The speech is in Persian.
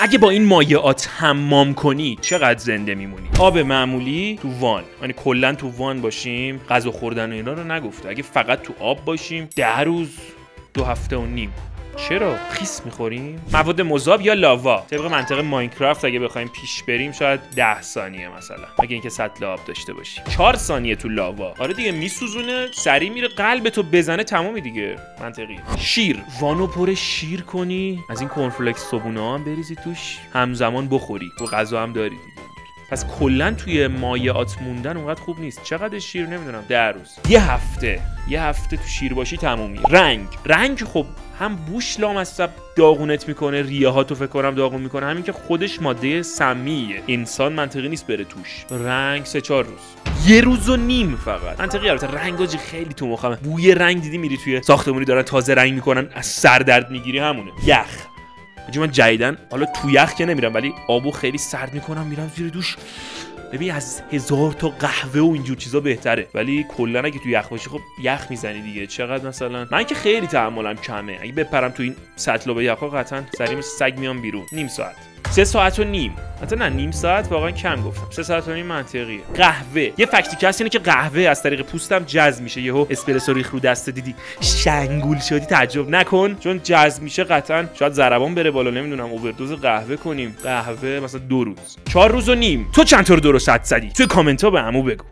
اگه با این مایعات حمام کنی چقدر زنده میمونی؟ آب معمولی تو وان، یعنی کلا تو وان باشیم، غذا خوردن و اینا رو نگفته. اگه فقط تو آب باشیم 10 روز 2 هفته و نیم. چرا؟ خیس میخوریم؟ مواد مذاب یا لاوا؟ طبق منطق ماینکرافت اگه بخوایم پیش بریم شاید 10 ثانیه مثلا، اگه اینکه سطل آب داشته باشیم. 4 ثانیه تو لاوا. آره دیگه، میسوزونه، سری میره قلبتو بزنه، تمومی دیگه. منطقیه. شیر، وانو پر شیر کنی، از این کورنفلکس صبونه هم بریزی توش، همزمان بخوری. تو غذا هم داری دیگه. پس کلا توی مایعات موندن اونقدر خوب نیست. چقدر شیر؟ نمیدونم، 10 روز. یه هفته تو شیر باشی تمومی. رنگ خب هم بوش لامصب داغونت میکنه، ریه ها تو فکر کنم داغون میکنه، همین که خودش ماده سمیه، انسان منطقی نیست بره توش. رنگ 3-4 روز. 1 روز و نیم فقط. منطقی. البته رنگاجی خیلی تو مخمه. بوی رنگ دیدی میری توی ساختمونی دارن تازه رنگ میکنن، از سر درد میگیری. همونه. یخ. من جدیدن حالا تو یخ که نمیرم، ولی آبو خیلی سرد میکنم، میرم زیر دوش. ببین از 1000 تا قهوه و اینجور چیزا بهتره، ولی کلا اگه تو یخ باشی خب یخ میزنی دیگه. چقدر مثلا من که خیلی تحملم کمه، اگه بپرم تو این سطل و یخا قطعا سری مثل سگ میام بیرون. نیم ساعت. 3 ساعت و نیم. حتی نه، نیم ساعت واقعا کم گفتم. 3 ساعت و نیم منطقیه. قهوه، یه فکتی که هست اینه که قهوه از طریق پوستم جذب میشه. یهو اسپرسو ریخ رو دست دیدی شنگول شدی، تعجب نکن، چون جذب میشه قطعا شاید ضربان بره بالا، نمیدونم، اووردوز قهوه کنیم. قهوه مثلا 2 روز. 4 روز و نیم. تو چند تا رو درست حد زدی؟ توی کامنت ها به عمو بگو.